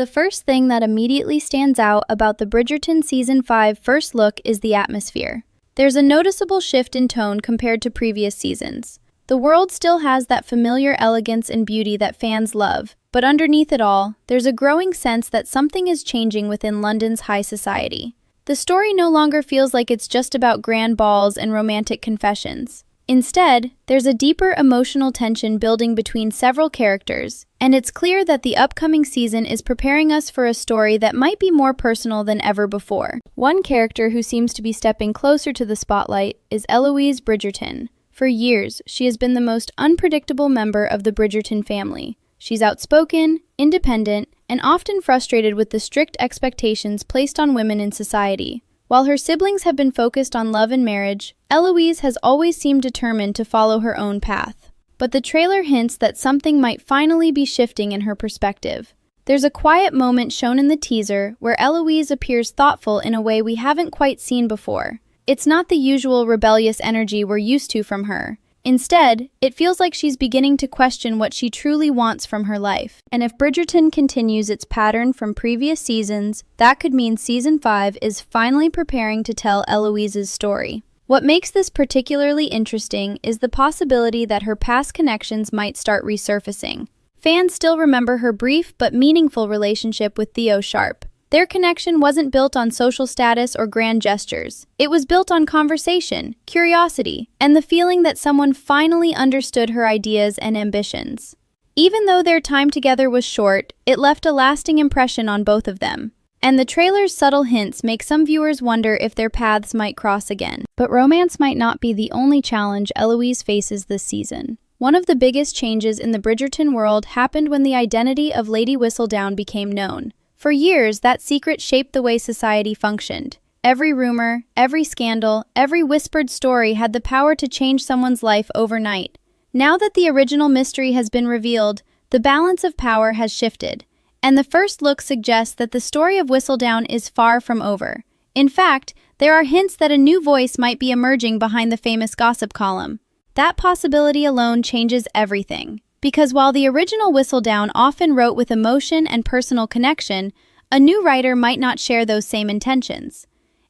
The first thing that immediately stands out about the Bridgerton Season 5 first look is the atmosphere. There's a noticeable shift in tone compared to previous seasons. The world still has that familiar elegance and beauty that fans love, but underneath it all, there's a growing sense that something is changing within London's high society. The story no longer feels like it's just about grand balls and romantic confessions. Instead, there's a deeper emotional tension building between several characters, and it's clear that the upcoming season is preparing us for a story that might be more personal than ever before. One character who seems to be stepping closer to the spotlight is Eloise Bridgerton. For years, she has been the most unpredictable member of the Bridgerton family. She's outspoken, independent, and often frustrated with the strict expectations placed on women in society. While her siblings have been focused on love and marriage, Eloise has always seemed determined to follow her own path. But the trailer hints that something might finally be shifting in her perspective. There's a quiet moment shown in the teaser where Eloise appears thoughtful in a way we haven't quite seen before. It's not the usual rebellious energy we're used to from her. Instead, it feels like she's beginning to question what she truly wants from her life. And if Bridgerton continues its pattern from previous seasons, that could mean Season 5 is finally preparing to tell Eloise's story. What makes this particularly interesting is the possibility that her past connections might start resurfacing. Fans still remember her brief but meaningful relationship with Theo Sharp. Their connection wasn't built on social status or grand gestures. It was built on conversation, curiosity, and the feeling that someone finally understood her ideas and ambitions. Even though their time together was short, it left a lasting impression on both of them. And the trailer's subtle hints make some viewers wonder if their paths might cross again. But romance might not be the only challenge Eloise faces this season. One of the biggest changes in the Bridgerton world happened when the identity of Lady Whistledown became known. For years, that secret shaped the way society functioned. Every rumor, every scandal, every whispered story had the power to change someone's life overnight. Now that the original mystery has been revealed, the balance of power has shifted. And the first look suggests that the story of Whistledown is far from over. In fact, there are hints that a new voice might be emerging behind the famous gossip column. That possibility alone changes everything. Because while the original Whistledown often wrote with emotion and personal connection, a new writer might not share those same intentions.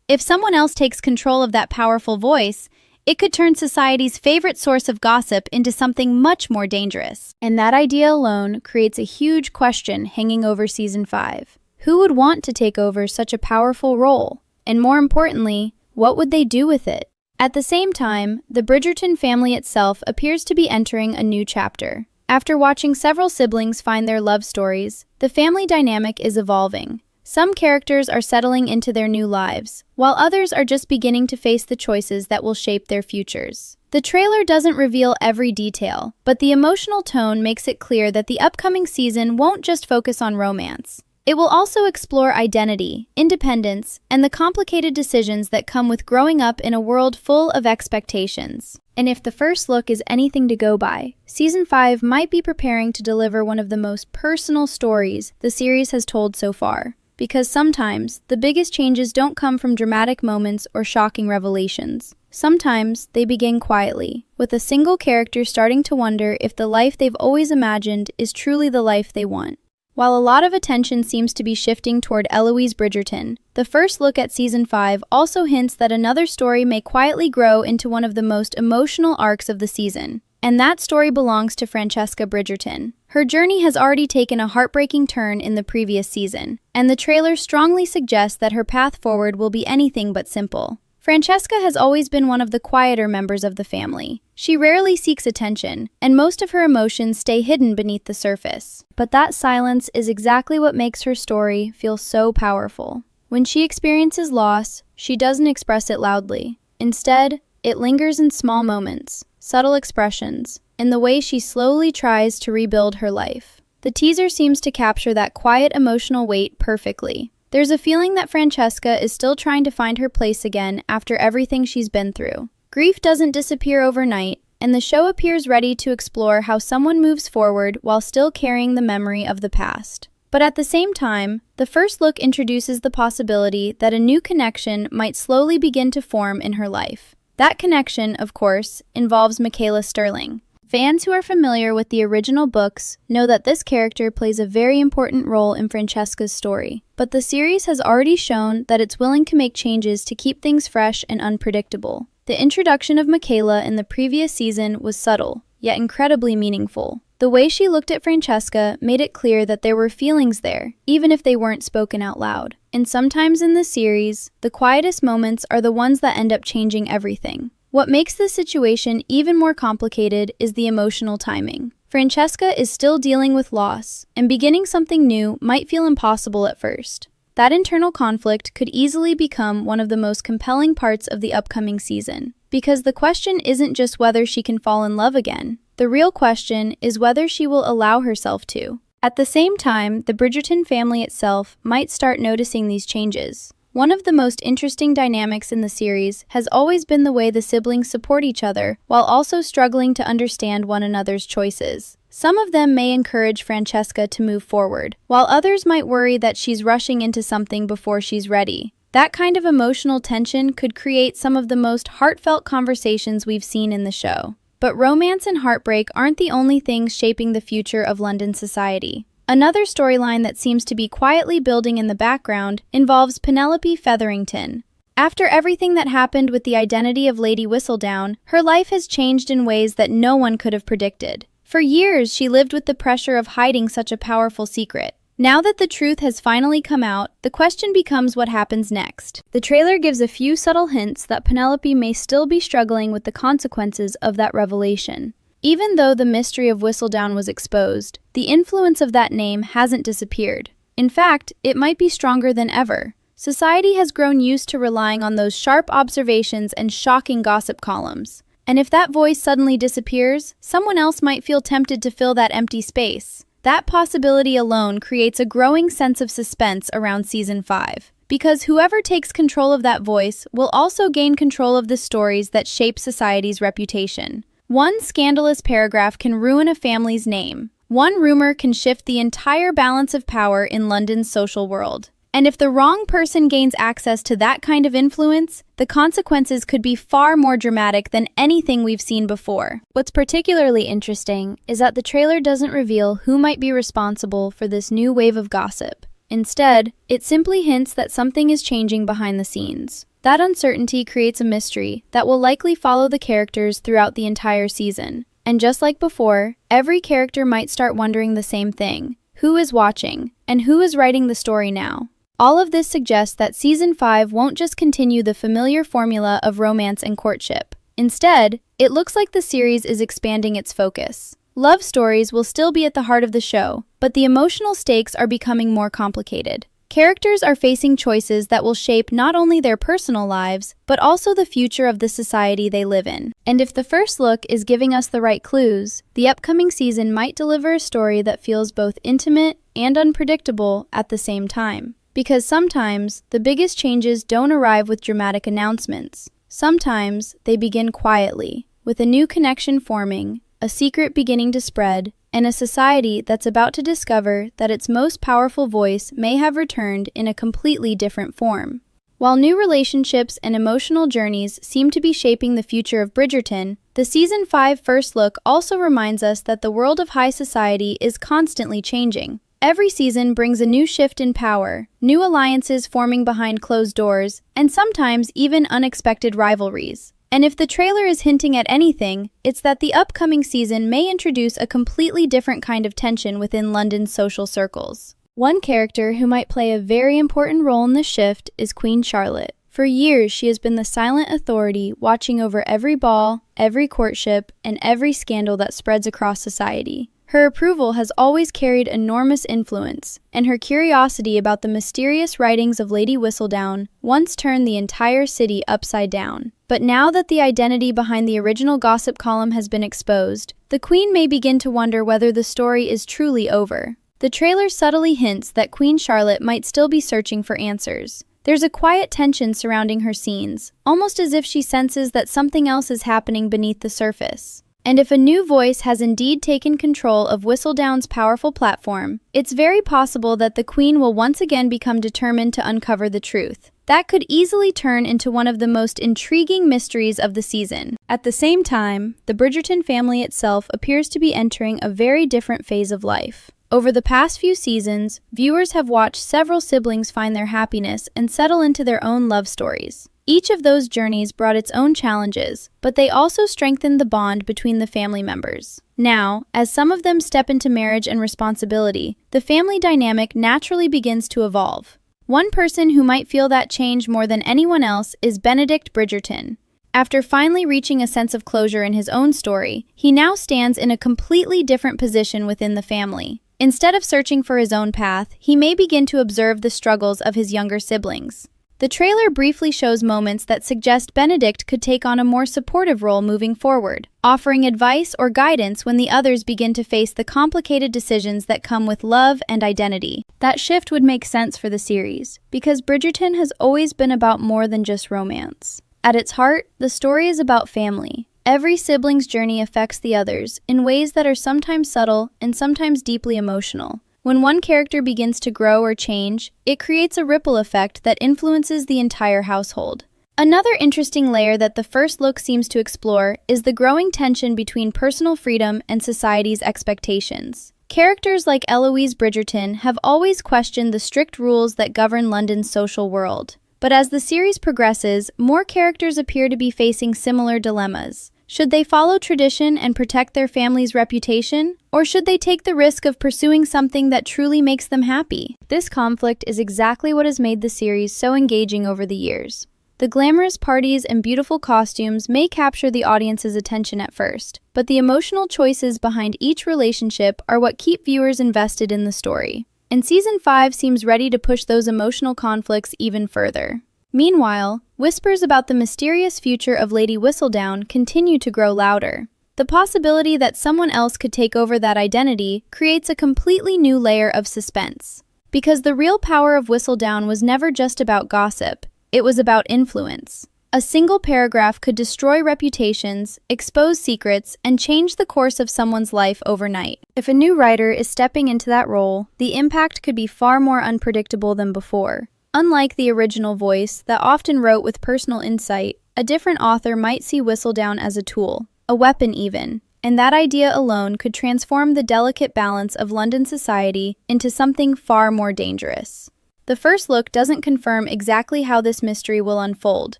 If someone else takes control of that powerful voice, it could turn society's favorite source of gossip into something much more dangerous. And that idea alone creates a huge question hanging over Season 5. Who would want to take over such a powerful role? And more importantly, what would they do with it? At the same time, the Bridgerton family itself appears to be entering a new chapter. After watching several siblings find their love stories, the family dynamic is evolving. Some characters are settling into their new lives, while others are just beginning to face the choices that will shape their futures. The trailer doesn't reveal every detail, but the emotional tone makes it clear that the upcoming season won't just focus on romance. It will also explore identity, independence, and the complicated decisions that come with growing up in a world full of expectations. And if the first look is anything to go by, Season 5 might be preparing to deliver one of the most personal stories the series has told so far. Because sometimes, the biggest changes don't come from dramatic moments or shocking revelations. Sometimes, they begin quietly, with a single character starting to wonder if the life they've always imagined is truly the life they want. While a lot of attention seems to be shifting toward Eloise Bridgerton, the first look at Season 5 also hints that another story may quietly grow into one of the most emotional arcs of the season. And that story belongs to Francesca Bridgerton. Her journey has already taken a heartbreaking turn in the previous season, and the trailer strongly suggests that her path forward will be anything but simple. Francesca has always been one of the quieter members of the family. She rarely seeks attention, and most of her emotions stay hidden beneath the surface. But that silence is exactly what makes her story feel so powerful. When she experiences loss, she doesn't express it loudly. Instead, it lingers in small moments, subtle expressions, in the way she slowly tries to rebuild her life. The teaser seems to capture that quiet emotional weight perfectly. There's a feeling that Francesca is still trying to find her place again after everything she's been through. Grief doesn't disappear overnight, and the show appears ready to explore how someone moves forward while still carrying the memory of the past. But at the same time, the first look introduces the possibility that a new connection might slowly begin to form in her life. That connection, of course, involves Michaela Sterling. Fans who are familiar with the original books know that this character plays a very important role in Francesca's story, but the series has already shown that it's willing to make changes to keep things fresh and unpredictable. The introduction of Michaela in the previous season was subtle, yet incredibly meaningful. The way she looked at Francesca made it clear that there were feelings there, even if they weren't spoken out loud. And sometimes in the series, the quietest moments are the ones that end up changing everything. What makes this situation even more complicated is the emotional timing. Francesca is still dealing with loss, and beginning something new might feel impossible at first. That internal conflict could easily become one of the most compelling parts of the upcoming season, because the question isn't just whether she can fall in love again. The real question is whether she will allow herself to. At the same time, the Bridgerton family itself might start noticing these changes. One of the most interesting dynamics in the series has always been the way the siblings support each other while also struggling to understand one another's choices. Some of them may encourage Francesca to move forward, while others might worry that she's rushing into something before she's ready. That kind of emotional tension could create some of the most heartfelt conversations we've seen in the show. But romance and heartbreak aren't the only things shaping the future of London society. Another storyline that seems to be quietly building in the background involves Penelope Featherington. After everything that happened with the identity of Lady Whistledown, her life has changed in ways that no one could have predicted. For years, she lived with the pressure of hiding such a powerful secret. Now that the truth has finally come out, the question becomes what happens next. The trailer gives a few subtle hints that Penelope may still be struggling with the consequences of that revelation. Even though the mystery of Whistledown was exposed, the influence of that name hasn't disappeared. In fact, it might be stronger than ever. Society has grown used to relying on those sharp observations and shocking gossip columns. And if that voice suddenly disappears, someone else might feel tempted to fill that empty space. That possibility alone creates a growing sense of suspense around Season 5. Because whoever takes control of that voice will also gain control of the stories that shape society's reputation. One scandalous paragraph can ruin a family's name. One rumor can shift the entire balance of power in London's social world. And if the wrong person gains access to that kind of influence, the consequences could be far more dramatic than anything we've seen before. What's particularly interesting is that the trailer doesn't reveal who might be responsible for this new wave of gossip. Instead, it simply hints that something is changing behind the scenes. That uncertainty creates a mystery that will likely follow the characters throughout the entire season. And just like before, every character might start wondering the same thing. Who is watching? And who is writing the story now? All of this suggests that Season 5 won't just continue the familiar formula of romance and courtship. Instead, it looks like the series is expanding its focus. Love stories will still be at the heart of the show, but the emotional stakes are becoming more complicated. Characters are facing choices that will shape not only their personal lives, but also the future of the society they live in. And if the first look is giving us the right clues, the upcoming season might deliver a story that feels both intimate and unpredictable at the same time. Because sometimes, the biggest changes don't arrive with dramatic announcements. Sometimes, they begin quietly, with a new connection forming, a secret beginning to spread, and a society that's about to discover that its most powerful voice may have returned in a completely different form. While new relationships and emotional journeys seem to be shaping the future of Bridgerton, the Season 5 first look also reminds us that the world of high society is constantly changing. Every season brings a new shift in power, new alliances forming behind closed doors, and sometimes even unexpected rivalries. And if the trailer is hinting at anything, it's that the upcoming season may introduce a completely different kind of tension within London's social circles. One character who might play a very important role in this shift is Queen Charlotte. For years, she has been the silent authority watching over every ball, every courtship, and every scandal that spreads across society. Her approval has always carried enormous influence, and her curiosity about the mysterious writings of Lady Whistledown once turned the entire city upside down. But now that the identity behind the original gossip column has been exposed, the Queen may begin to wonder whether the story is truly over. The trailer subtly hints that Queen Charlotte might still be searching for answers. There's a quiet tension surrounding her scenes, almost as if she senses that something else is happening beneath the surface. And if a new voice has indeed taken control of Whistledown's powerful platform, it's very possible that the Queen will once again become determined to uncover the truth. that could easily turn into one of the most intriguing mysteries of the season. At the same time, the Bridgerton family itself appears to be entering a very different phase of life. Over the past few seasons, viewers have watched several siblings find their happiness and settle into their own love stories. Each of those journeys brought its own challenges, but they also strengthened the bond between the family members. Now, as some of them step into marriage and responsibility, the family dynamic naturally begins to evolve. One person who might feel that change more than anyone else is Benedict Bridgerton. After finally reaching a sense of closure in his own story, he now stands in a completely different position within the family. Instead of searching for his own path, he may begin to observe the struggles of his younger siblings. The trailer briefly shows moments that suggest Benedict could take on a more supportive role moving forward, offering advice or guidance when the others begin to face the complicated decisions that come with love and identity. That shift would make sense for the series, because Bridgerton has always been about more than just romance. At its heart, the story is about family. Every sibling's journey affects the others in ways that are sometimes subtle and sometimes deeply emotional. When one character begins to grow or change, it creates a ripple effect that influences the entire household. Another interesting layer that the first look seems to explore is the growing tension between personal freedom and society's expectations. Characters like Eloise Bridgerton have always questioned the strict rules that govern London's social world. But as the series progresses, more characters appear to be facing similar dilemmas. Should they follow tradition and protect their family's reputation, or should they take the risk of pursuing something that truly makes them happy? This conflict is exactly what has made the series so engaging over the years. The glamorous parties and beautiful costumes may capture the audience's attention at first, but the emotional choices behind each relationship are what keep viewers invested in the story. And Season 5 seems ready to push those emotional conflicts even further. Meanwhile, whispers about the mysterious future of Lady Whistledown continue to grow louder. The possibility that someone else could take over that identity creates a completely new layer of suspense. Because the real power of Whistledown was never just about gossip, it was about influence. A single paragraph could destroy reputations, expose secrets, and change the course of someone's life overnight. If a new writer is stepping into that role, the impact could be far more unpredictable than before. Unlike the original voice that often wrote with personal insight, a different author might see Whistledown as a tool, a weapon even, and that idea alone could transform the delicate balance of London society into something far more dangerous. The first look doesn't confirm exactly how this mystery will unfold,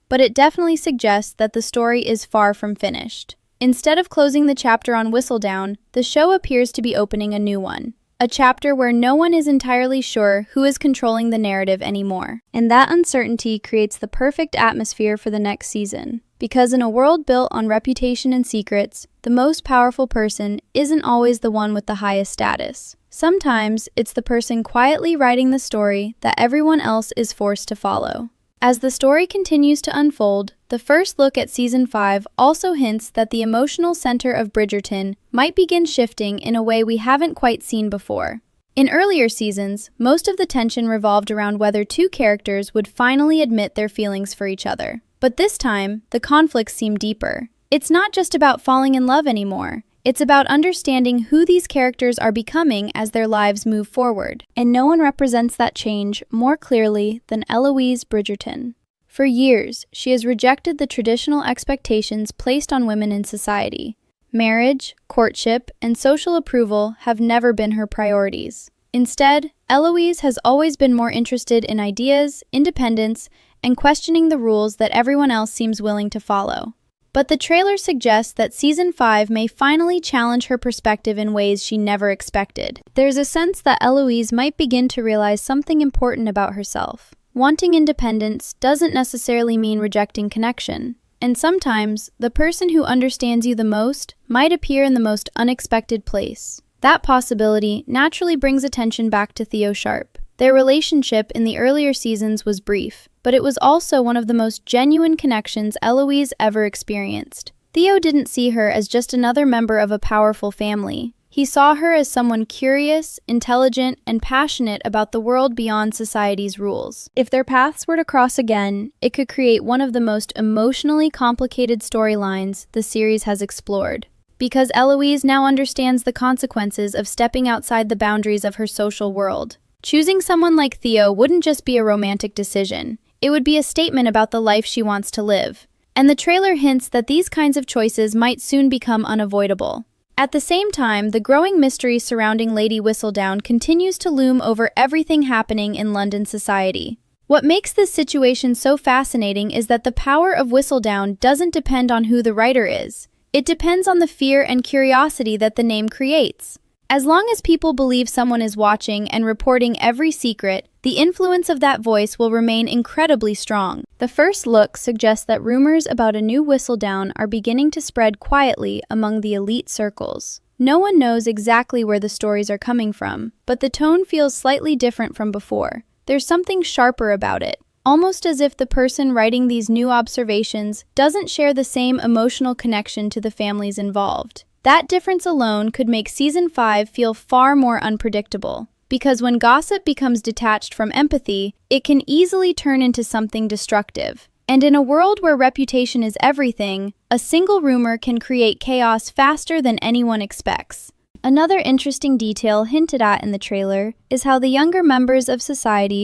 but it definitely suggests that the story is far from finished. Instead of closing the chapter on Whistledown, the show appears to be opening a new one. A chapter where no one is entirely sure who is controlling the narrative anymore. And that uncertainty creates the perfect atmosphere for the next season. Because in a world built on reputation and secrets, the most powerful person isn't always the one with the highest status. Sometimes it's the person quietly writing the story that everyone else is forced to follow. As the story continues to unfold, the first look at Season 5 also hints that the emotional center of Bridgerton might begin shifting in a way we haven't quite seen before. In earlier seasons, most of the tension revolved around whether two characters would finally admit their feelings for each other. But this time, the conflicts seem deeper. It's not just about falling in love anymore. It's about understanding who these characters are becoming as their lives move forward. And no one represents that change more clearly than Eloise Bridgerton. For years, she has rejected the traditional expectations placed on women in society. Marriage, courtship, and social approval have never been her priorities. Instead, Eloise has always been more interested in ideas, independence, and questioning the rules that everyone else seems willing to follow. But the trailer suggests that Season 5 may finally challenge her perspective in ways she never expected. There's a sense that Eloise might begin to realize something important about herself. Wanting independence doesn't necessarily mean rejecting connection. And sometimes, the person who understands you the most might appear in the most unexpected place. That possibility naturally brings attention back to Theo Sharp. Their relationship in the earlier seasons was brief, but it was also one of the most genuine connections Eloise ever experienced. Theo didn't see her as just another member of a powerful family. He saw her as someone curious, intelligent, and passionate about the world beyond society's rules. If their paths were to cross again, it could create one of the most emotionally complicated storylines the series has explored. Because Eloise now understands the consequences of stepping outside the boundaries of her social world. Choosing someone like Theo wouldn't just be a romantic decision. It would be a statement about the life she wants to live. And the trailer hints that these kinds of choices might soon become unavoidable. At the same time, the growing mystery surrounding Lady Whistledown continues to loom over everything happening in London society. What makes this situation so fascinating is that the power of Whistledown doesn't depend on who the writer is. It depends on the fear and curiosity that the name creates. As long as people believe someone is watching and reporting every secret, the influence of that voice will remain incredibly strong. The first look suggests that rumors about a new Whistledown are beginning to spread quietly among the elite circles. No one knows exactly where the stories are coming from, but the tone feels slightly different from before. There's something sharper about it, almost as if the person writing these new observations doesn't share the same emotional connection to the families involved. That difference alone could make Season 5 feel far more unpredictable, because when gossip becomes detached from empathy, it can easily turn into something destructive. And in a world where reputation is everything, a single rumor can create chaos faster than anyone expects. Another interesting detail hinted at in the trailer is how the younger members of society